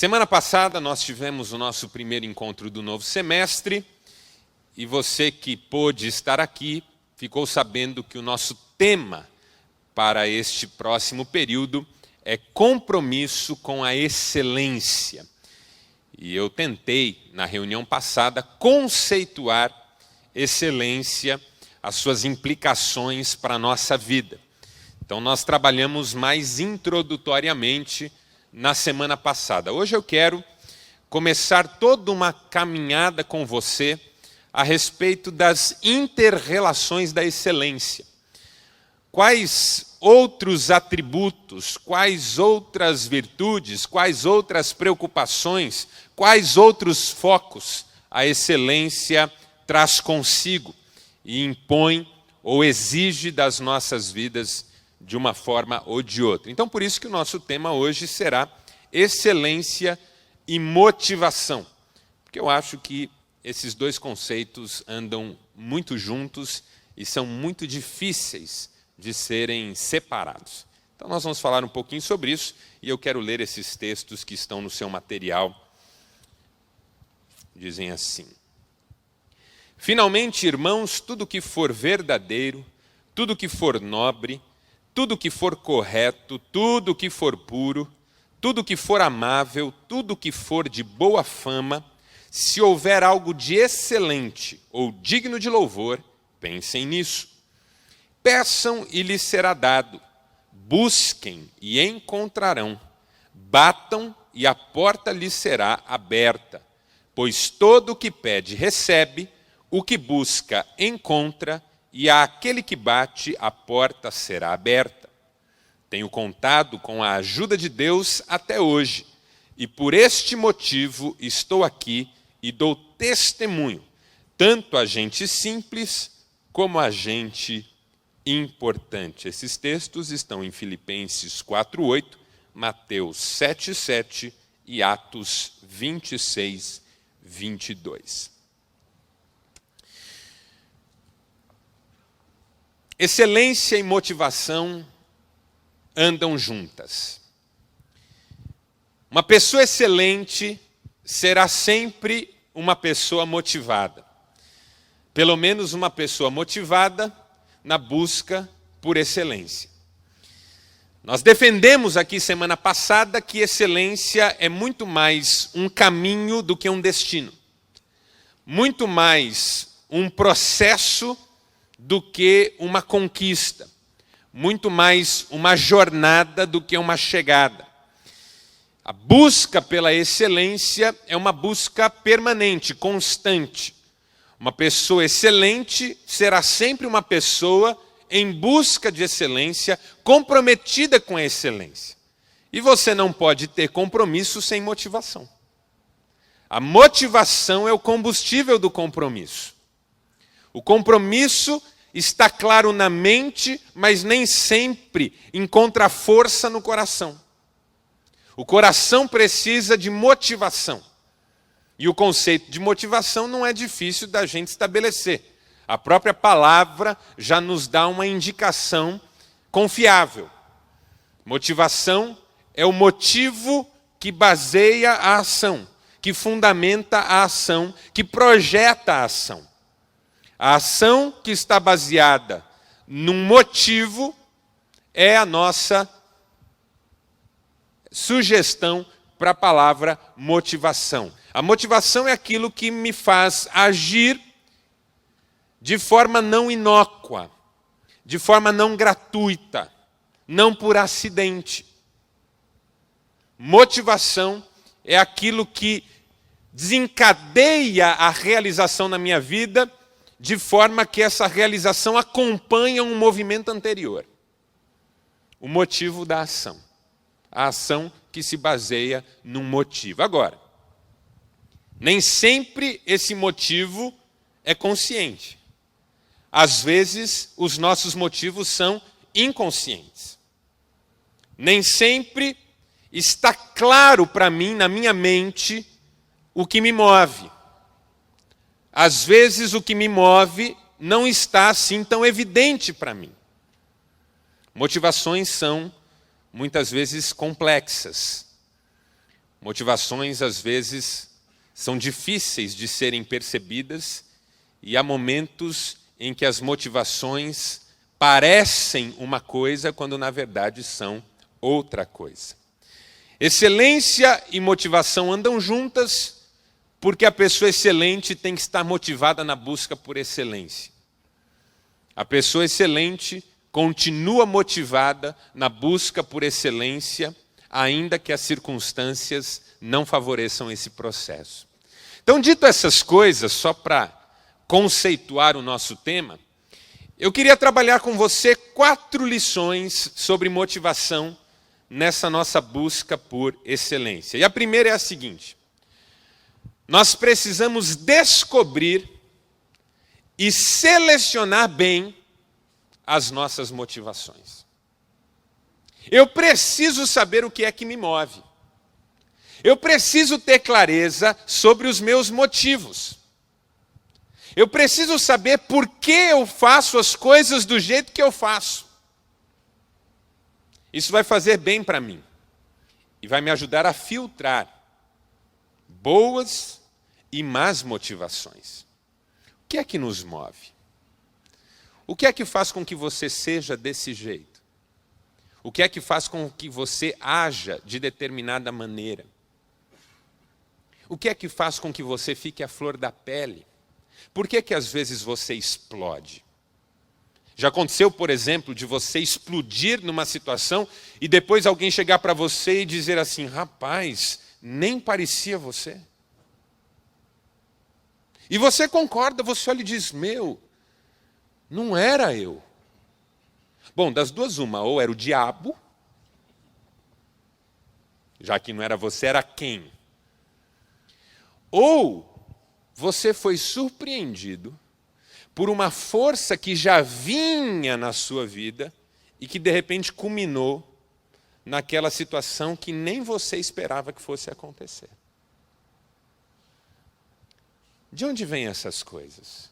Semana passada nós tivemos o nosso primeiro encontro do novo semestre e você que pôde estar aqui ficou sabendo que o nosso tema para este próximo período é compromisso com a excelência. E eu tentei, na reunião passada, conceituar excelência, as suas implicações para a nossa vida. Então nós trabalhamos mais introdutoriamente na semana passada. Hoje eu quero começar toda uma caminhada com você a respeito das inter-relações da excelência. Quais outros atributos, quais outras virtudes, quais outras preocupações, quais outros focos a excelência traz consigo e impõe ou exige das nossas vidas de uma forma ou de outra. Então, por isso que o nosso tema hoje será excelência e motivação. Porque eu acho que esses dois conceitos andam muito juntos e são muito difíceis de serem separados. Então, nós vamos falar um pouquinho sobre isso e eu quero ler esses textos que estão no seu material. Dizem assim: finalmente, irmãos, tudo que for verdadeiro, tudo que for nobre, tudo que for correto, tudo que for puro, tudo que for amável, tudo que for de boa fama, se houver algo de excelente ou digno de louvor, pensem nisso. Peçam e lhes será dado, busquem e encontrarão, batam e a porta lhes será aberta, pois todo o que pede recebe, o que busca encontra, e àquele que bate, a porta será aberta. Tenho contado com a ajuda de Deus até hoje, e por este motivo estou aqui e dou testemunho, tanto a gente simples como a gente importante. Esses textos estão em Filipenses 4:8, Mateus 7:7 e Atos 26:22. Excelência e motivação andam juntas. Uma pessoa excelente será sempre uma pessoa motivada. Pelo menos uma pessoa motivada na busca por excelência. Nós defendemos aqui semana passada que excelência é muito mais um caminho do que um destino. Muito mais um processo do que uma conquista, muito mais uma jornada do que uma chegada. A busca pela excelência é uma busca permanente, constante. Uma pessoa excelente será sempre uma pessoa em busca de excelência, comprometida com a excelência. E você não pode ter compromisso sem motivação. A motivação é o combustível do compromisso. O compromisso está claro na mente, mas nem sempre encontra força no coração. O coração precisa de motivação. E o conceito de motivação não é difícil da gente estabelecer. A própria palavra já nos dá uma indicação confiável. Motivação é o motivo que baseia a ação, que fundamenta a ação, que projeta a ação. A ação que está baseada num motivo é a nossa sugestão para a palavra motivação. A motivação é aquilo que me faz agir de forma não inócua, de forma não gratuita, não por acidente. Motivação é aquilo que desencadeia a realização na minha vida de forma que essa realização acompanha um movimento anterior. O motivo da ação. A ação que se baseia num motivo. Agora, nem sempre esse motivo é consciente. Às vezes, os nossos motivos são inconscientes. Nem sempre está claro para mim, na minha mente, o que me move. Às vezes, o que me move não está assim tão evidente para mim. Motivações são, muitas vezes, complexas. Motivações, às vezes, são difíceis de serem percebidas e há momentos em que as motivações parecem uma coisa quando, na verdade, são outra coisa. Excelência e motivação andam juntas porque a pessoa excelente tem que estar motivada na busca por excelência. A pessoa excelente continua motivada na busca por excelência, ainda que as circunstâncias não favoreçam esse processo. Então, dito essas coisas, só para conceituar o nosso tema, eu queria trabalhar com você 4 lições sobre motivação nessa nossa busca por excelência. E a primeira é a seguinte: nós precisamos descobrir e selecionar bem as nossas motivações. Eu preciso saber o que é que me move. Eu preciso ter clareza sobre os meus motivos. Eu preciso saber por que eu faço as coisas do jeito que eu faço. Isso vai fazer bem para mim e vai me ajudar a filtrar boas e más motivações. O que é que nos move? O que é que faz com que você seja desse jeito? O que é que faz com que você haja de determinada maneira? O que é que faz com que você fique à flor da pele? Por que que às vezes você explode? Já aconteceu, por exemplo, de você explodir numa situação e depois alguém chegar para você e dizer assim: rapaz, nem parecia você. E você concorda, você olha e diz: meu, não era eu. Bom, das duas uma, ou era o diabo, já que não era você, era quem? Ou você foi surpreendido por uma força que já vinha na sua vida e que de repente culminou naquela situação que nem você esperava que fosse acontecer. De onde vêm essas coisas?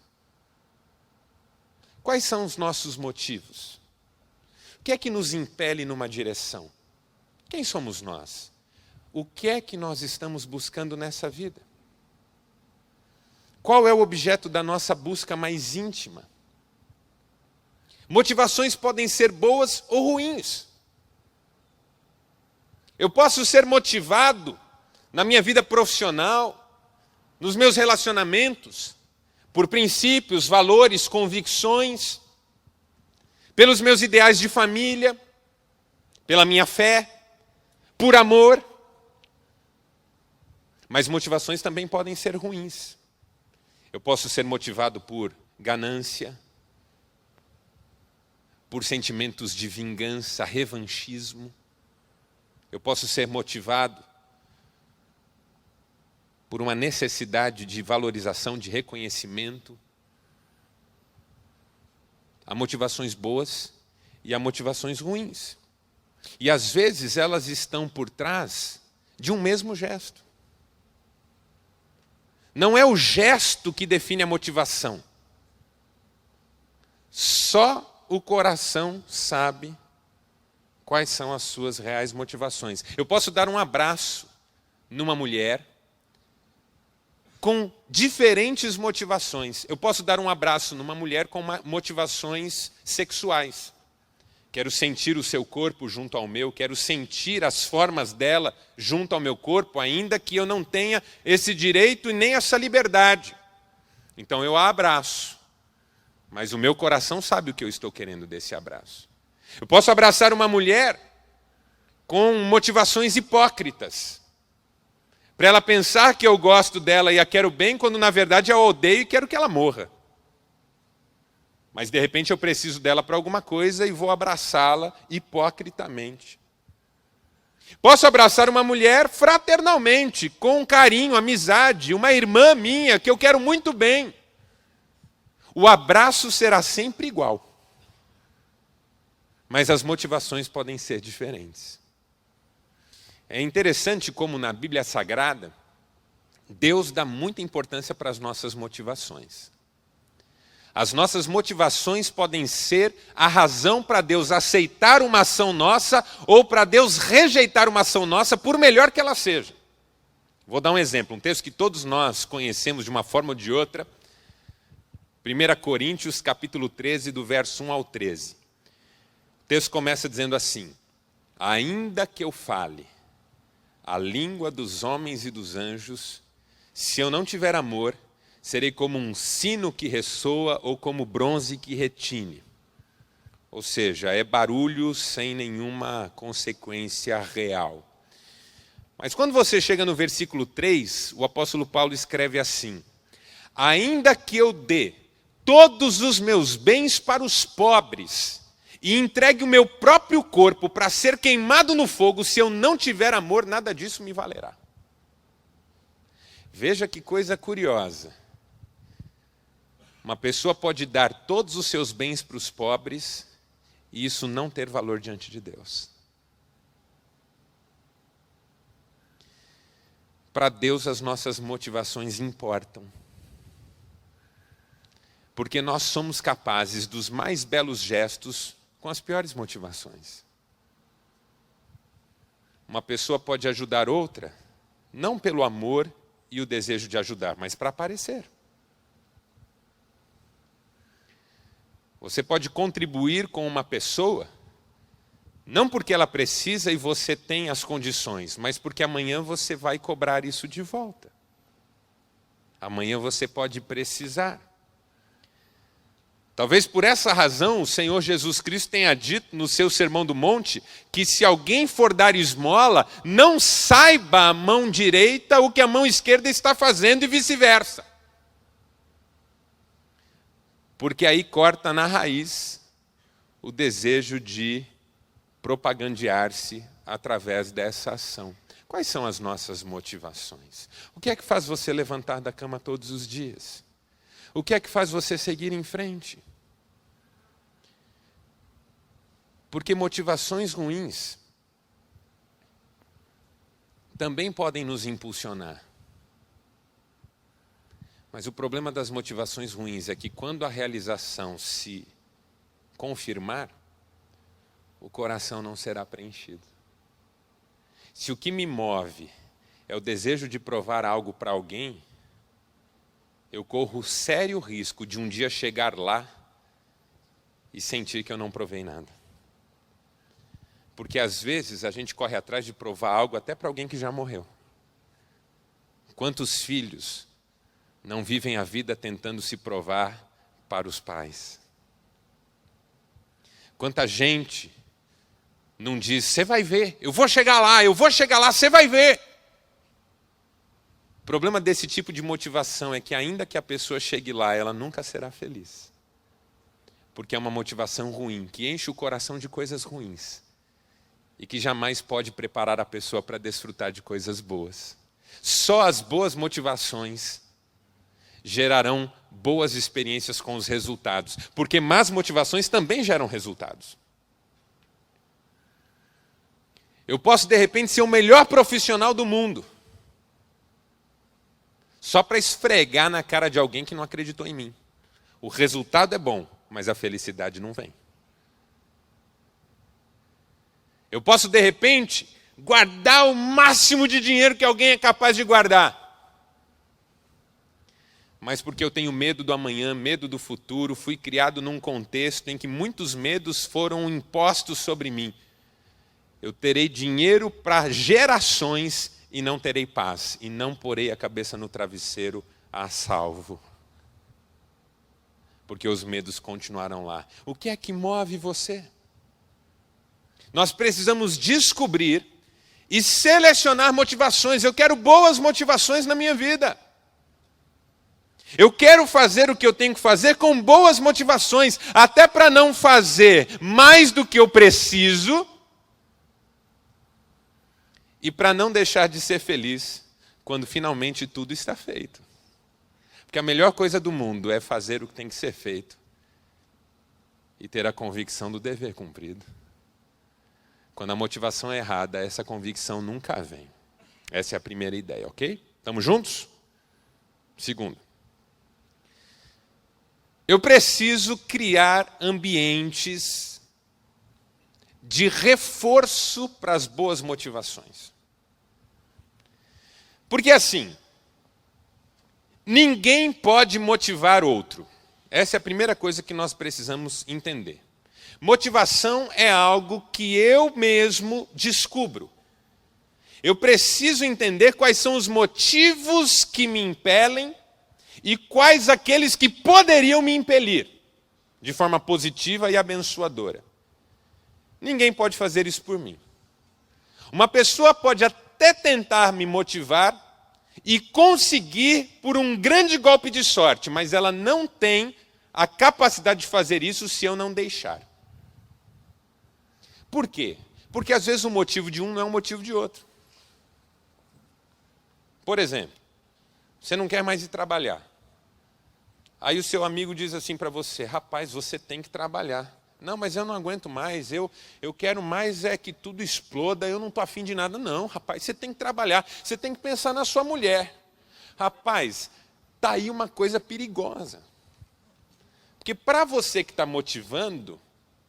Quais são os nossos motivos? O que é que nos impele numa direção? Quem somos nós? O que é que nós estamos buscando nessa vida? Qual é o objeto da nossa busca mais íntima? Motivações podem ser boas ou ruins. Eu posso ser motivado na minha vida profissional, nos meus relacionamentos, por princípios, valores, convicções, pelos meus ideais de família, pela minha fé, por amor. Mas motivações também podem ser ruins. Eu posso ser motivado por ganância, por sentimentos de vingança, revanchismo. Eu posso ser motivado por uma necessidade de valorização, de reconhecimento. Há motivações boas e há motivações ruins. E às vezes elas estão por trás de um mesmo gesto. Não é o gesto que define a motivação. Só o coração sabe quais são as suas reais motivações. Eu posso dar um abraço numa mulher com diferentes motivações. Eu posso dar um abraço numa mulher com motivações sexuais. Quero sentir o seu corpo junto ao meu, quero sentir as formas dela junto ao meu corpo, ainda que eu não tenha esse direito e nem essa liberdade. Então eu a abraço, mas o meu coração sabe o que eu estou querendo desse abraço. Eu posso abraçar uma mulher com motivações hipócritas, para ela pensar que eu gosto dela e a quero bem, quando na verdade eu a odeio e quero que ela morra. Mas de repente eu preciso dela para alguma coisa e vou abraçá-la hipocritamente. Posso abraçar uma mulher fraternalmente, com carinho, amizade, uma irmã minha que eu quero muito bem. O abraço será sempre igual. Mas as motivações podem ser diferentes. É interessante como na Bíblia Sagrada, Deus dá muita importância para as nossas motivações. As nossas motivações podem ser a razão para Deus aceitar uma ação nossa ou para Deus rejeitar uma ação nossa, por melhor que ela seja. Vou dar um exemplo, um texto que todos nós conhecemos de uma forma ou de outra. 1 Coríntios, capítulo 13, do verso 1 ao 13. O texto começa dizendo assim: ainda que eu fale a língua dos homens e dos anjos, se eu não tiver amor, serei como um sino que ressoa ou como bronze que retine. Ou seja, é barulho sem nenhuma consequência real. Mas quando você chega no versículo 3, o apóstolo Paulo escreve assim: ainda que eu dê todos os meus bens para os pobres e entregue o meu próprio corpo para ser queimado no fogo, se eu não tiver amor, nada disso me valerá. Veja que coisa curiosa. Uma pessoa pode dar todos os seus bens para os pobres e isso não ter valor diante de Deus. Para Deus as nossas motivações importam. Porque nós somos capazes dos mais belos gestos com as piores motivações. Uma pessoa pode ajudar outra, não pelo amor e o desejo de ajudar, mas para aparecer. Você pode contribuir com uma pessoa, não porque ela precisa e você tem as condições, mas porque amanhã você vai cobrar isso de volta. Amanhã você pode precisar. Talvez por essa razão o Senhor Jesus Cristo tenha dito no seu Sermão do Monte que se alguém for dar esmola, não saiba a mão direita o que a mão esquerda está fazendo e vice-versa. Porque aí corta na raiz o desejo de propagandear-se através dessa ação. Quais são as nossas motivações? O que é que faz você levantar da cama todos os dias? O que é que faz você seguir em frente? Porque motivações ruins também podem nos impulsionar. Mas o problema das motivações ruins é que quando a realização se confirmar, o coração não será preenchido. Se o que me move é o desejo de provar algo para alguém, eu corro sério risco de um dia chegar lá e sentir que eu não provei nada. Porque às vezes a gente corre atrás de provar algo até para alguém que já morreu. Quantos filhos não vivem a vida tentando se provar para os pais? Quanta gente não diz, você vai ver, eu vou chegar lá, você vai ver. O problema desse tipo de motivação é que ainda que a pessoa chegue lá, ela nunca será feliz. Porque é uma motivação ruim, que enche o coração de coisas ruins. E que jamais pode preparar a pessoa para desfrutar de coisas boas. Só as boas motivações gerarão boas experiências com os resultados. Porque más motivações também geram resultados. Eu posso, de repente, ser o melhor profissional do mundo. Só para esfregar na cara de alguém que não acreditou em mim. O resultado é bom, mas a felicidade não vem. Eu posso, de repente, guardar o máximo de dinheiro que alguém é capaz de guardar. Mas porque eu tenho medo do amanhã, medo do futuro, fui criado num contexto em que muitos medos foram impostos sobre mim. Eu terei dinheiro para gerações e não terei paz, e não porei a cabeça no travesseiro a salvo. Porque os medos continuarão lá. O que é que move você? Nós precisamos descobrir e selecionar motivações. Eu quero boas motivações na minha vida. Eu quero fazer o que eu tenho que fazer com boas motivações, até para não fazer mais do que eu preciso e para não deixar de ser feliz quando finalmente tudo está feito. Porque a melhor coisa do mundo é fazer o que tem que ser feito e ter a convicção do dever cumprido. Quando a motivação é errada, essa convicção nunca vem. Essa é a primeira ideia, ok? Estamos juntos? Segundo. Eu preciso criar ambientes de reforço para as boas motivações. Porque assim, ninguém pode motivar outro. Essa é a primeira coisa que nós precisamos entender. Motivação é algo que eu mesmo descubro. Eu preciso entender quais são os motivos que me impelem e quais aqueles que poderiam me impelir, de forma positiva e abençoadora. Ninguém pode fazer isso por mim. Uma pessoa pode até tentar me motivar e conseguir por um grande golpe de sorte, mas ela não tem a capacidade de fazer isso se eu não deixar. Por quê? Porque às vezes o motivo de um não é o motivo de outro. Por exemplo, você não quer mais ir trabalhar. Aí o seu amigo diz assim para você: rapaz, você tem que trabalhar. Não, mas eu não aguento mais, eu quero mais é que tudo exploda, eu não estou afim de nada. Não, rapaz, você tem que trabalhar, você tem que pensar na sua mulher. Rapaz, está aí uma coisa perigosa. Porque para você que está motivando,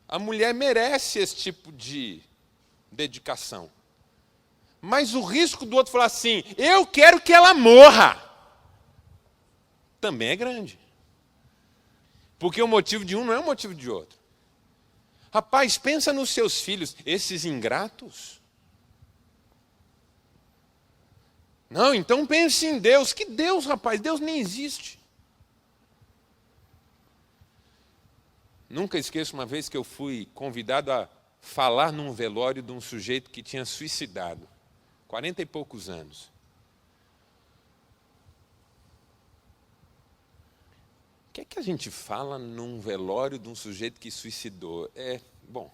a mulher merece esse tipo de dedicação. Mas o risco do outro falar assim: eu quero que ela morra, também é grande. Porque o motivo de um não é o motivo de outro. Rapaz, pensa nos seus filhos, esses ingratos. Não, então pense em Deus. Que Deus, rapaz? Deus nem existe. Nunca esqueço uma vez que eu fui convidado a falar num velório de um sujeito que tinha suicidado, 40 e poucos anos. O que é que a gente fala num velório de um sujeito que suicidou? Bom,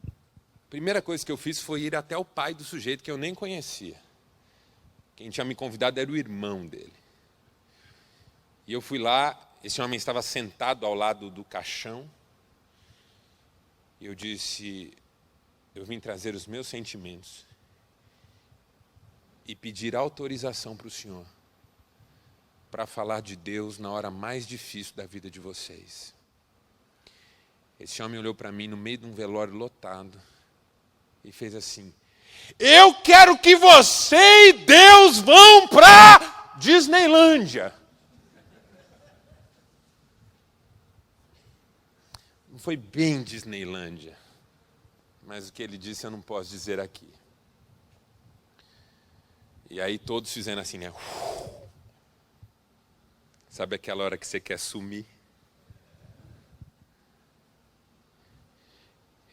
a primeira coisa que eu fiz foi ir até o pai do sujeito, que eu nem conhecia. Quem tinha me convidado era o irmão dele. E eu fui lá, esse homem estava sentado ao lado do caixão, e eu disse: eu vim trazer os meus sentimentos e pedir autorização para o senhor para falar de Deus na hora mais difícil da vida de vocês. Esse homem olhou para mim no meio de um velório lotado e fez assim: eu quero que você e Deus vão para Disneylândia. Não foi bem Disneylândia, mas o que ele disse eu não posso dizer aqui. E aí todos fizeram assim, né? Sabe aquela hora que você quer sumir?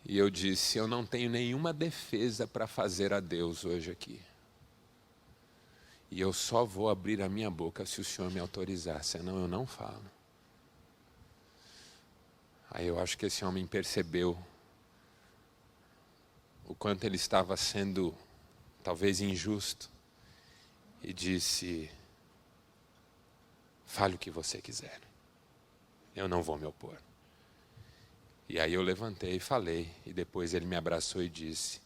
E eu disse: eu não tenho nenhuma defesa para fazer a Deus hoje aqui. E eu só vou abrir a minha boca se o senhor me autorizar, senão eu não falo. Aí eu acho que esse homem percebeu o quanto ele estava sendo, talvez, injusto. E disse: fale o que você quiser, eu não vou me opor. E aí eu levantei e falei, e depois ele me abraçou e disse: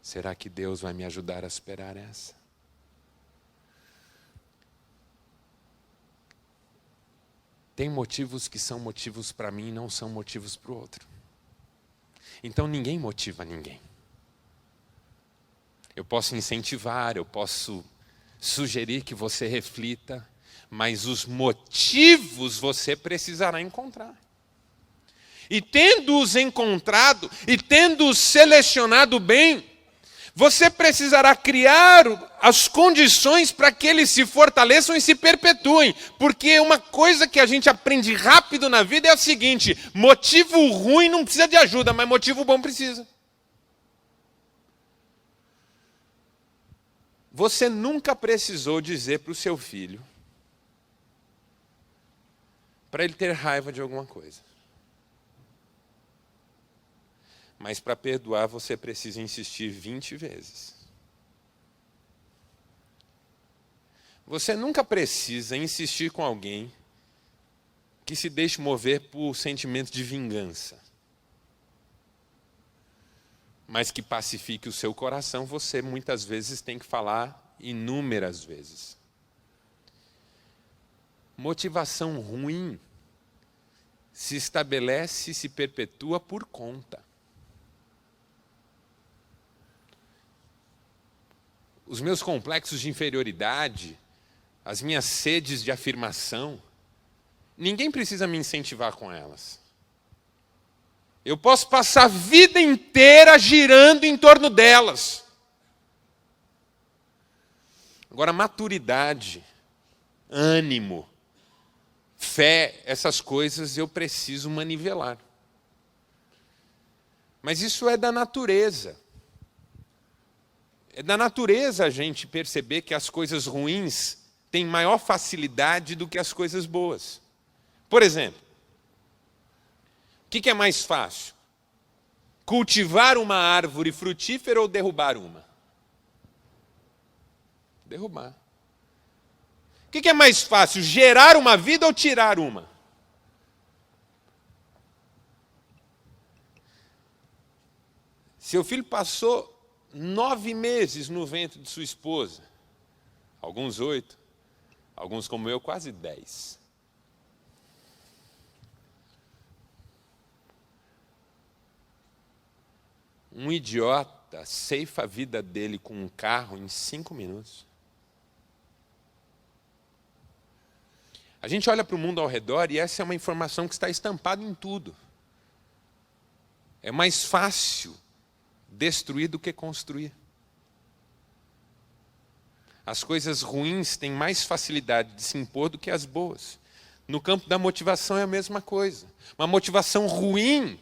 será que Deus vai me ajudar a superar essa? Tem motivos que são motivos para mim e não são motivos para o outro. Então ninguém motiva ninguém. Eu posso incentivar, eu posso sugerir que você reflita, mas os motivos você precisará encontrar. E tendo-os encontrado, e tendo-os selecionado bem, você precisará criar as condições para que eles se fortaleçam e se perpetuem. Porque uma coisa que a gente aprende rápido na vida é o seguinte: motivo ruim não precisa de ajuda, mas motivo bom precisa. Você nunca precisou dizer para o seu filho para ele ter raiva de alguma coisa. Mas para perdoar você precisa insistir 20 vezes. Você nunca precisa insistir com alguém que se deixe mover por sentimento de vingança. Mas que pacifique o seu coração, você muitas vezes tem que falar inúmeras vezes. Motivação ruim se estabelece e se perpetua por conta. os meus complexos de inferioridade, as minhas sedes de afirmação, ninguém precisa me incentivar com elas. Eu posso passar a vida inteira girando em torno delas. Agora, maturidade, ânimo, fé, essas coisas eu preciso manivelar. Mas isso é da natureza. É da natureza a gente perceber que as coisas ruins têm maior facilidade do que as coisas boas. Por exemplo, o que é mais fácil? Cultivar uma árvore frutífera ou derrubar uma? Derrubar. O que é mais fácil? Gerar uma vida ou tirar uma? Seu filho passou 9 meses no ventre de sua esposa. Alguns 8, alguns como eu, quase 10. Um idiota ceifa a vida dele com um carro em 5 minutos. A gente olha para o mundo ao redor e essa é uma informação que está estampada em tudo. É mais fácil destruir do que construir. As coisas ruins têm mais facilidade de se impor do que as boas. No campo da motivação é a mesma coisa. Uma motivação ruim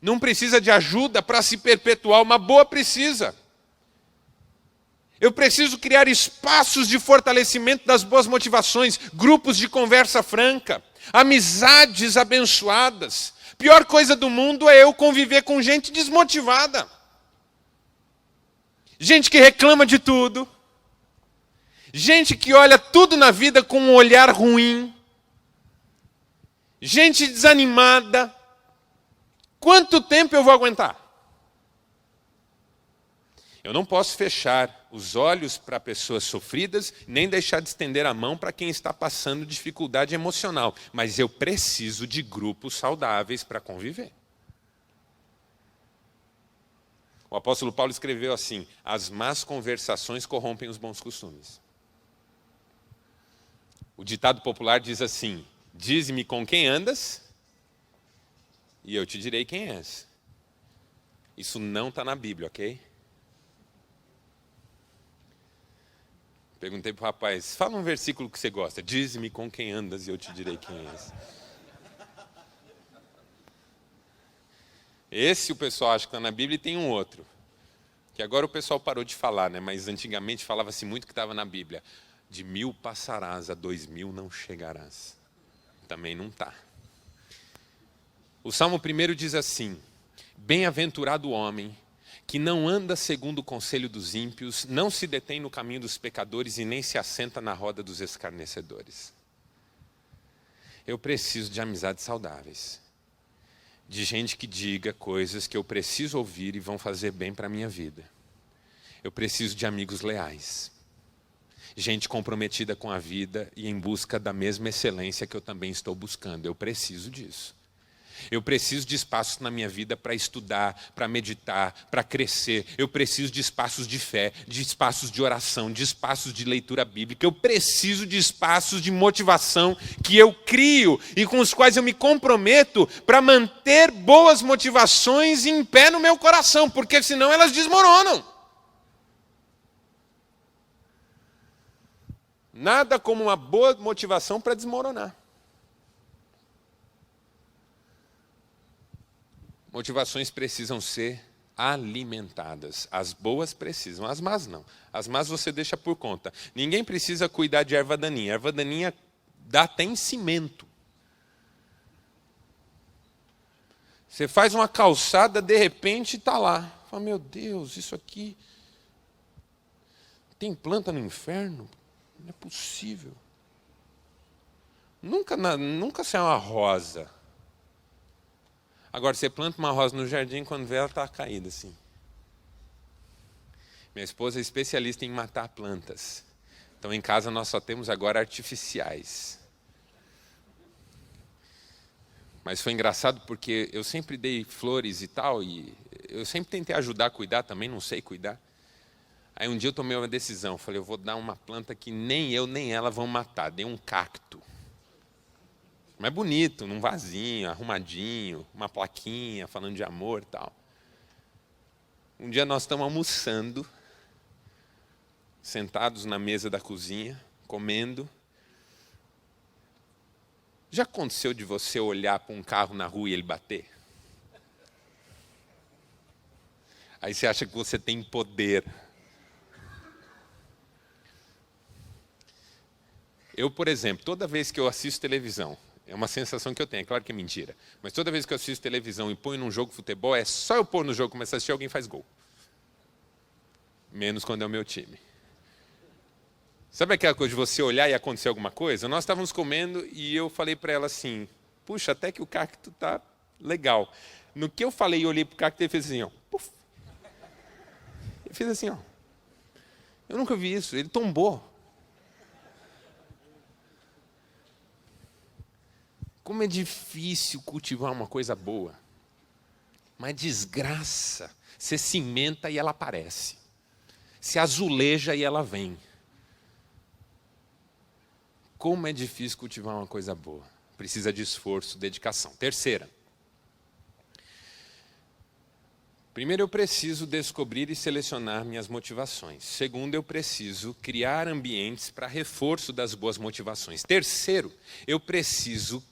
não precisa de ajuda para se perpetuar, uma boa precisa. Eu preciso criar espaços de fortalecimento das boas motivações, grupos de conversa franca, amizades abençoadas. Pior coisa do mundo é eu conviver com gente desmotivada. Gente que reclama de tudo. Gente que olha tudo na vida com um olhar ruim. Gente desanimada. Quanto tempo eu vou aguentar? Eu não posso fechar os olhos para pessoas sofridas, nem deixar de estender a mão para quem está passando dificuldade emocional. Mas eu preciso de grupos saudáveis para conviver. O apóstolo Paulo escreveu assim: as más conversações corrompem os bons costumes. O ditado popular diz assim: dize-me com quem andas, e eu te direi quem és. Isso não está na Bíblia, ok? Perguntei para o rapaz, fala um versículo que você gosta. Dize-me com quem andas e eu te direi quem és. Esse o pessoal acha que está na Bíblia e tem um outro. Que agora o pessoal parou de falar, né? Mas antigamente falava-se muito que estava na Bíblia. De 1000 passarás, a 2000 não chegarás. Também não está. O Salmo 1 diz assim: bem-aventurado o homem que não anda segundo o conselho dos ímpios, não se detém no caminho dos pecadores e nem se assenta na roda dos escarnecedores. Eu preciso de amizades saudáveis, de gente que diga coisas que eu preciso ouvir e vão fazer bem para a minha vida. Eu preciso de amigos leais, gente comprometida com a vida e em busca da mesma excelência que eu também estou buscando. Eu preciso disso. Eu preciso de espaços na minha vida para estudar, para meditar, para crescer. Eu preciso de espaços de fé, de espaços de oração, de espaços de leitura bíblica. Eu preciso de espaços de motivação que eu crio e com os quais eu me comprometo para manter boas motivações em pé no meu coração, porque senão elas desmoronam. Nada como uma boa motivação para desmoronar. Motivações precisam ser alimentadas. As boas precisam, as más não. As más você deixa por conta. Ninguém precisa cuidar de erva daninha. Erva daninha dá até em cimento. Você faz uma calçada, de repente está lá. Fala, meu Deus, isso aqui tem planta no inferno? Não é possível. Nunca saiu uma rosa. Agora, você planta uma rosa no jardim, quando vê ela está caída assim. Minha esposa é especialista em matar plantas. Então, em casa, nós só temos agora artificiais. Mas foi engraçado porque eu sempre dei flores e tal, e eu sempre tentei ajudar a cuidar, também não sei cuidar. Aí um dia eu tomei uma decisão, falei, eu vou dar uma planta que nem eu nem ela vão matar. Dei um cacto. Mas bonito, num vasinho, arrumadinho, uma plaquinha, falando de amor e tal. Um dia nós estamos almoçando, sentados na mesa da cozinha, comendo. Já aconteceu de você olhar para um carro na rua e ele bater? Aí você acha que você tem poder. Eu, por exemplo, toda vez que eu assisto televisão, é uma sensação que eu tenho, é claro que é mentira, mas toda vez que eu assisto televisão e ponho num jogo de futebol, é só eu pôr no jogo, começar a assistir, alguém faz gol. Menos quando é o meu time. Sabe aquela coisa de você olhar e acontecer alguma coisa? Nós estávamos comendo e eu falei para ela assim, puxa, até que o cacto tá legal. No que eu falei e olhei para o cacto, ele fez assim, ó. Puf. Ele fez assim, ó. Eu nunca vi isso, ele tombou. Como é difícil cultivar uma coisa boa. Mas desgraça. Você cimenta e ela aparece. Se azuleja e ela vem. Como é difícil cultivar uma coisa boa. Precisa de esforço, dedicação. Terceira. Primeiro, eu preciso descobrir e selecionar minhas motivações. Segundo, eu preciso criar ambientes para reforço das boas motivações. Terceiro, eu preciso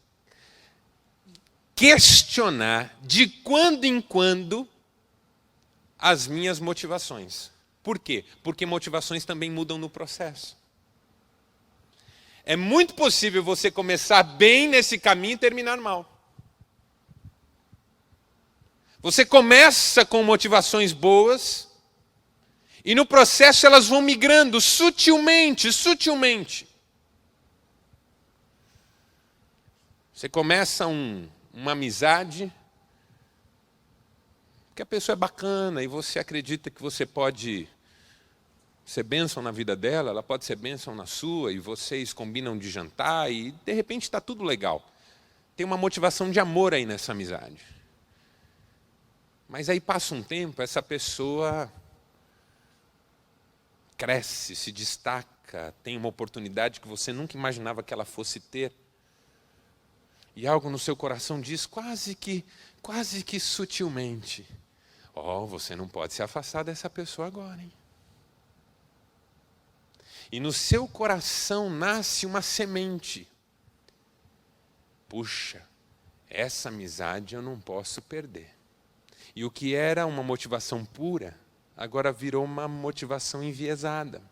questionar de quando em quando as minhas motivações. Por quê? Porque motivações também mudam no processo. É muito possível você começar bem nesse caminho e terminar mal. Você começa com motivações boas e no processo elas vão migrando sutilmente, sutilmente. Você começa uma amizade, porque a pessoa é bacana e você acredita que você pode ser bênção na vida dela, ela pode ser bênção na sua, e vocês combinam de jantar e de repente está tudo legal. Tem uma motivação de amor aí nessa amizade. Mas aí passa um tempo, essa pessoa cresce, se destaca, tem uma oportunidade que você nunca imaginava que ela fosse ter. E algo no seu coração diz quase que sutilmente, você não pode se afastar dessa pessoa agora, hein? E no seu coração nasce uma semente. Puxa, essa amizade eu não posso perder. E o que era uma motivação pura, agora virou uma motivação enviesada.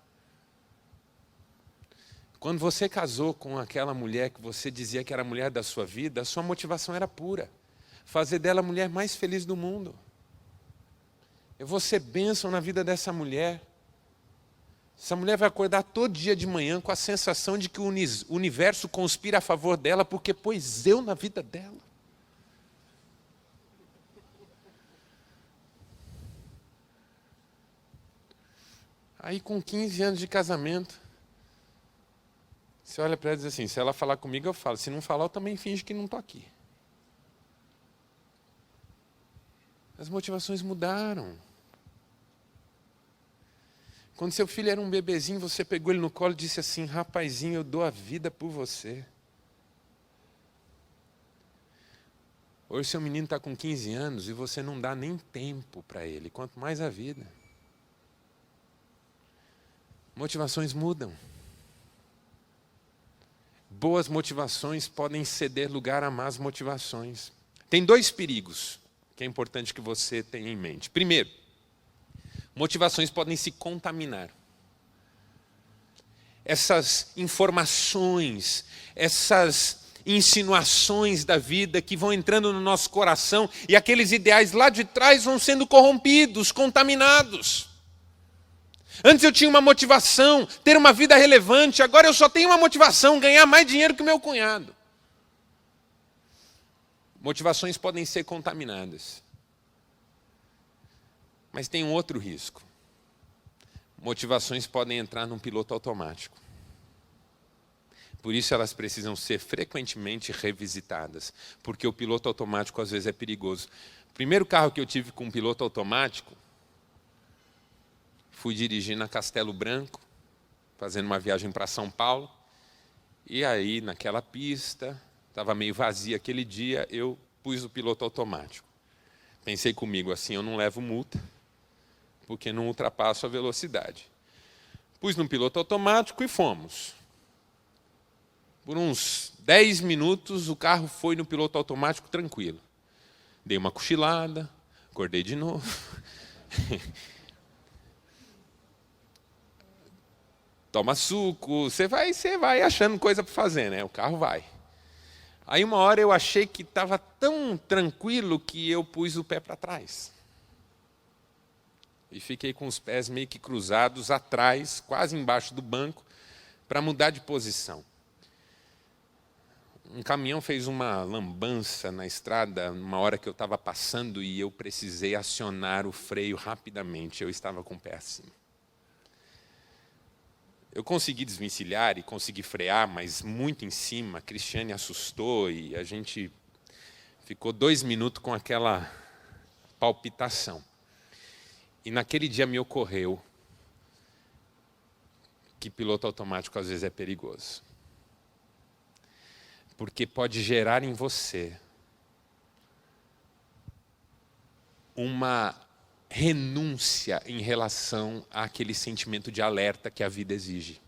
Quando você casou com aquela mulher que você dizia que era a mulher da sua vida, a sua motivação era pura. Fazer dela a mulher mais feliz do mundo. Eu vou ser bênção na vida dessa mulher. Essa mulher vai acordar todo dia de manhã com a sensação de que o universo conspira a favor dela porque pôs eu na vida dela. Aí com 15 anos de casamento, você olha para ela e diz assim, se ela falar comigo eu falo, se não falar eu também finjo que não estou aqui. As motivações mudaram. Quando seu filho era um bebezinho, você pegou ele no colo e disse assim, rapazinho, eu dou a vida por você. Hoje seu menino está com 15 anos e você não dá nem tempo para ele, quanto mais a vida. Motivações mudam. Boas motivações podem ceder lugar a más motivações. Tem dois perigos que é importante que você tenha em mente. Primeiro, motivações podem se contaminar. Essas informações, essas insinuações da vida que vão entrando no nosso coração e aqueles ideais lá de trás vão sendo corrompidos, contaminados. Antes eu tinha uma motivação, ter uma vida relevante, agora eu só tenho uma motivação, ganhar mais dinheiro que o meu cunhado. Motivações podem ser contaminadas. Mas tem um outro risco. Motivações podem entrar num piloto automático. Por isso elas precisam ser frequentemente revisitadas, porque o piloto automático às vezes é perigoso. O primeiro carro que eu tive com um piloto automático fui dirigir na Castelo Branco, fazendo uma viagem para São Paulo. E aí, naquela pista, estava meio vazia aquele dia, eu pus o piloto automático. Pensei comigo assim, eu não levo multa, porque não ultrapasso a velocidade. Pus no piloto automático e fomos. Por uns 10 minutos, o carro foi no piloto automático tranquilo. Dei uma cochilada, acordei de novo. Toma suco, você vai achando coisa para fazer, né? O carro vai. Aí uma hora eu achei que estava tão tranquilo que eu pus o pé para trás. E fiquei com os pés meio que cruzados atrás, quase embaixo do banco, para mudar de posição. Um caminhão fez uma lambança na estrada, numa hora que eu estava passando, e eu precisei acionar o freio rapidamente. Eu estava com o pé acima. Eu consegui desvencilhar e consegui frear, mas muito em cima. A Cristiane assustou e a gente ficou 2 minutos com aquela palpitação. E naquele dia me ocorreu que piloto automático às vezes é perigoso. Porque pode gerar em você uma renúncia em relação àquele sentimento de alerta que a vida exige.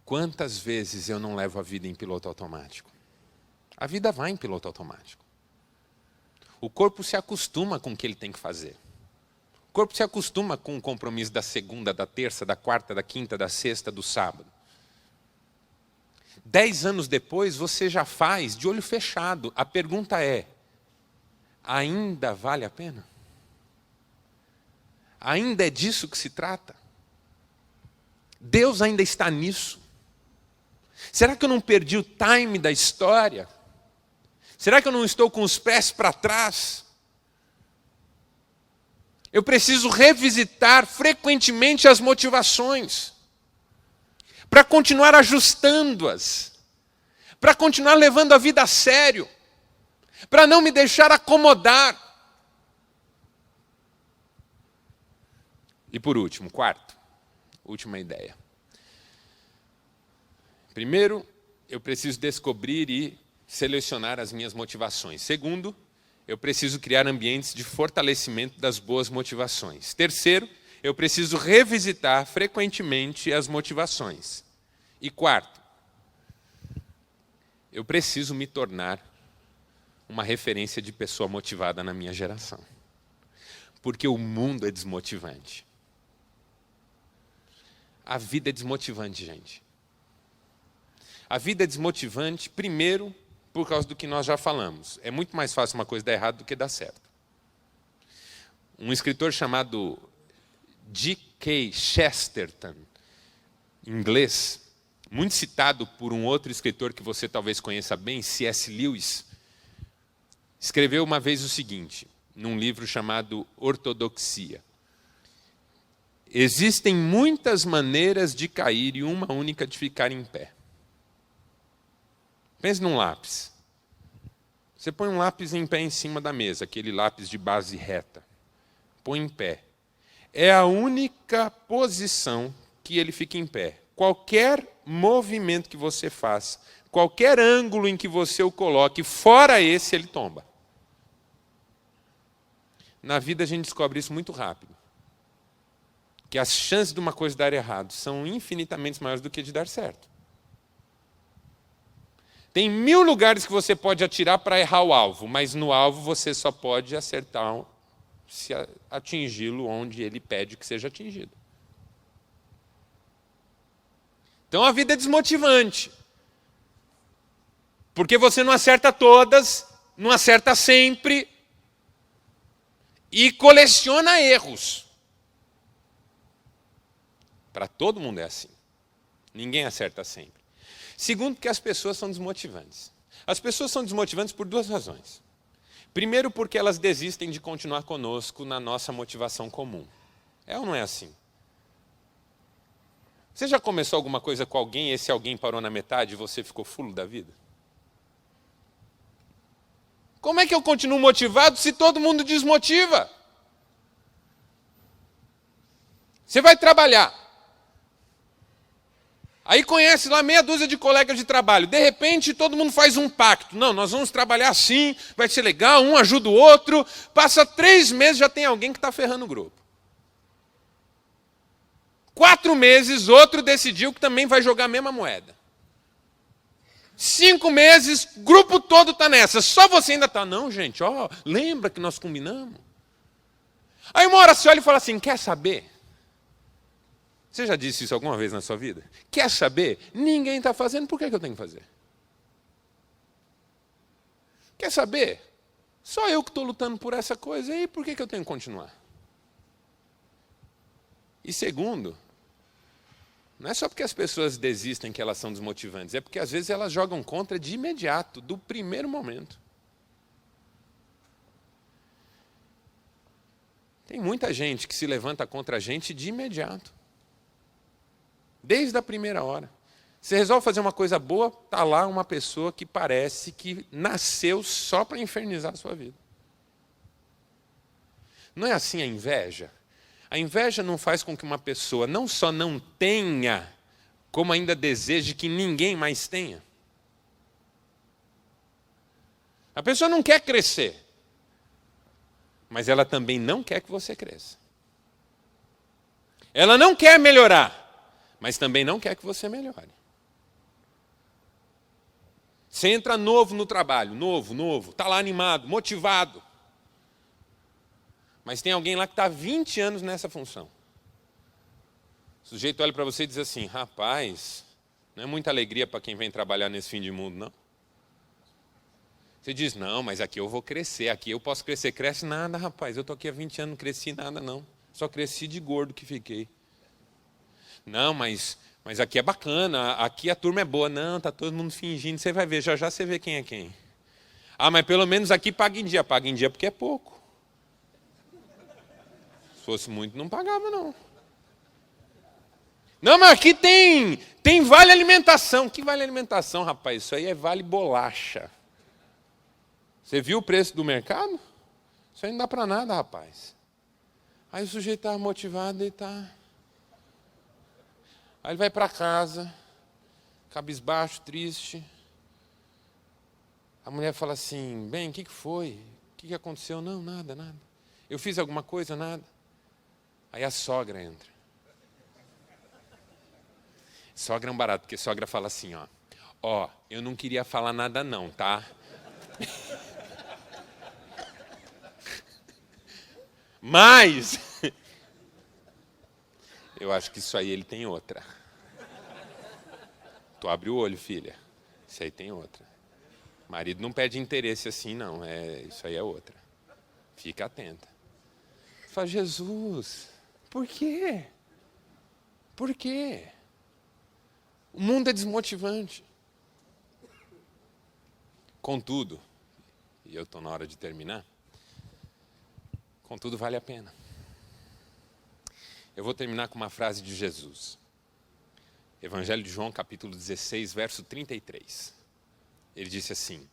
Quantas vezes eu não levo a vida em piloto automático? A vida vai em piloto automático. O corpo se acostuma com o que ele tem que fazer. O corpo se acostuma com o compromisso da segunda, da terça, da quarta, da quinta, da sexta, do sábado. 10 anos depois, você já faz de olho fechado. A pergunta é, ainda vale a pena? Ainda é disso que se trata? Deus ainda está nisso? Será que eu não perdi o time da história? Será que eu não estou com os pés para trás? Eu preciso revisitar frequentemente as motivações, para continuar ajustando-as, para continuar levando a vida a sério, para não me deixar acomodar. E por último, quarto, última ideia. Primeiro, eu preciso descobrir e selecionar as minhas motivações. Segundo, eu preciso criar ambientes de fortalecimento das boas motivações. Terceiro, eu preciso revisitar frequentemente as motivações. E quarto, eu preciso me tornar uma referência de pessoa motivada na minha geração. Porque o mundo é desmotivante. A vida é desmotivante, gente. A vida é desmotivante, primeiro, por causa do que nós já falamos. É muito mais fácil uma coisa dar errado do que dar certo. Um escritor chamado G.K. Chesterton, inglês, muito citado por um outro escritor que você talvez conheça bem, C.S. Lewis, escreveu uma vez o seguinte, num livro chamado Ortodoxia. Existem muitas maneiras de cair e uma única de ficar em pé. Pense num lápis. Você põe um lápis em pé em cima da mesa, aquele lápis de base reta. Põe em pé. É a única posição que ele fica em pé. Qualquer movimento que você faça, qualquer ângulo em que você o coloque, fora esse, ele tomba. Na vida a gente descobre isso muito rápido. Que as chances de uma coisa dar errado são infinitamente maiores do que de dar certo. Tem 1000 lugares que você pode atirar para errar o alvo, mas no alvo você só pode acertar se atingi-lo onde ele pede que seja atingido. Então a vida é desmotivante. Porque você não acerta todas, não acerta sempre e coleciona erros. Para todo mundo é assim. Ninguém acerta sempre. Segundo, que as pessoas são desmotivantes. As pessoas são desmotivantes por 2 razões. Primeiro, porque elas desistem de continuar conosco na nossa motivação comum. É ou não é assim? Você já começou alguma coisa com alguém e esse alguém parou na metade e você ficou fulo da vida? Como é que eu continuo motivado se todo mundo desmotiva? Você vai trabalhar. Aí conhece lá meia dúzia de colegas de trabalho. De repente, todo mundo faz um pacto. Não, nós vamos trabalhar assim, vai ser legal, um ajuda o outro. Passa 3 meses, já tem alguém que está ferrando o grupo. 4 meses, outro decidiu que também vai jogar a mesma moeda. 5 meses, grupo todo está nessa. Só você ainda está. Não, gente, lembra que nós combinamos? Aí uma hora você olha e fala assim, quer saber? Você já disse isso alguma vez na sua vida? Quer saber? Ninguém está fazendo, por que eu tenho que fazer? Quer saber? Só eu que estou lutando por essa coisa, e por que eu tenho que continuar? E segundo, não é só porque as pessoas desistem que elas são desmotivantes, é porque às vezes elas jogam contra de imediato, do primeiro momento. Tem muita gente que se levanta contra a gente de imediato. Desde a primeira hora. Você resolve fazer uma coisa boa, está lá uma pessoa que parece que nasceu só para infernizar a sua vida. Não é assim a inveja? A inveja não faz com que uma pessoa não só não tenha, como ainda deseje que ninguém mais tenha. A pessoa não quer crescer, mas ela também não quer que você cresça. Ela não quer melhorar, mas também não quer que você melhore. Você entra novo no trabalho, novo, está lá animado, motivado. Mas tem alguém lá que está há 20 anos nessa função. O sujeito olha para você e diz assim, rapaz, não é muita alegria para quem vem trabalhar nesse fim de mundo, não. Você diz, não, mas aqui eu vou crescer, aqui eu posso crescer. Cresce nada, rapaz, eu estou aqui há 20 anos, não cresci nada, não. Só cresci de gordo que fiquei. Não, mas aqui é bacana, aqui a turma é boa. Não, está todo mundo fingindo, você vai ver, já você vê quem é quem. Ah, mas pelo menos aqui paga em dia porque é pouco. Se fosse muito, não pagava, não. Não, mas aqui tem vale alimentação. Que vale alimentação, rapaz? Isso aí é vale bolacha. Você viu o preço do mercado? Isso aí não dá para nada, rapaz. Aí o sujeito está motivado e está... Aí ele vai para casa, cabisbaixo, triste. A mulher fala assim, bem, o que foi? O que aconteceu? Não, nada. Eu fiz alguma coisa? Nada. Aí a sogra entra. Sogra é um barato, porque sogra fala assim, ó, eu não queria falar nada não, tá? Mas... eu acho que isso aí ele tem outra. Tu abre o olho, filha. Isso aí tem outra. Marido não perde interesse assim, não. Isso aí é outra. Fica atenta. Fala, Jesus, por quê? Por quê? O mundo é desmotivante. Contudo, e eu estou na hora de terminar, contudo vale a pena. Eu vou terminar com uma frase de Jesus. Evangelho de João, capítulo 16, verso 33. Ele disse assim,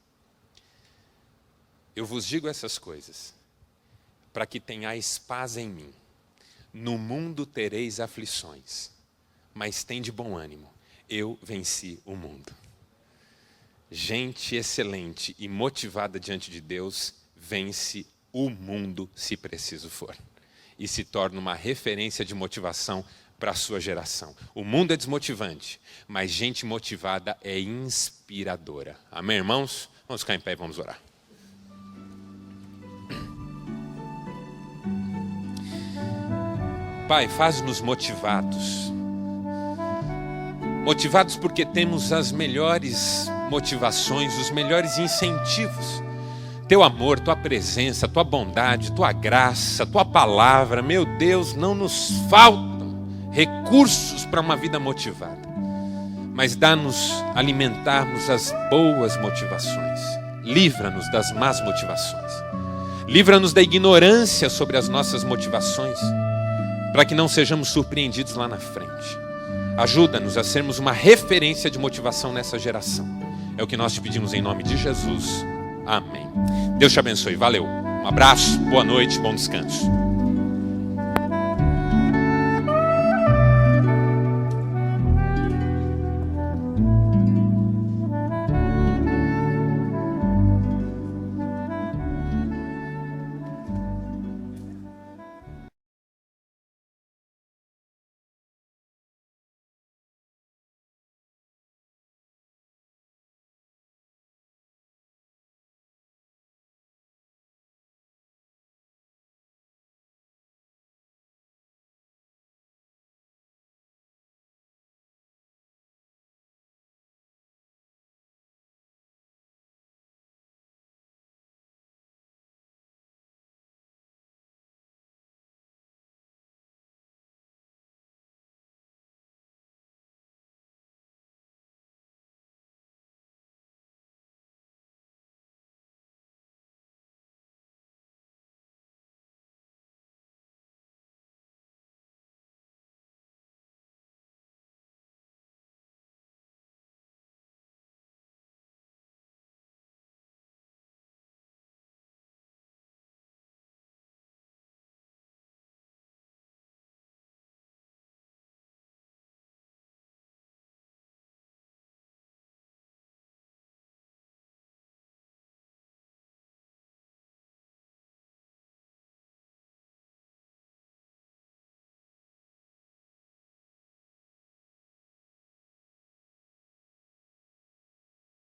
eu vos digo essas coisas, para que tenhais paz em mim. No mundo tereis aflições, mas tende bom ânimo. Eu venci o mundo. Gente excelente e motivada diante de Deus, vence o mundo se preciso for. E se torna uma referência de motivação para a sua geração. O mundo é desmotivante, mas gente motivada é inspiradora. Amém, irmãos? Vamos ficar em pé e vamos orar. Pai, faz-nos motivados. Motivados porque temos as melhores motivações, os melhores incentivos. Teu amor, Tua presença, Tua bondade, Tua graça, Tua palavra, meu Deus, não nos faltam recursos para uma vida motivada. Mas dá-nos alimentarmos as boas motivações. Livra-nos das más motivações. Livra-nos da ignorância sobre as nossas motivações, para que não sejamos surpreendidos lá na frente. Ajuda-nos a sermos uma referência de motivação nessa geração. É o que nós te pedimos em nome de Jesus. Amém. Deus te abençoe. Valeu. Um abraço, boa noite, bom descanso.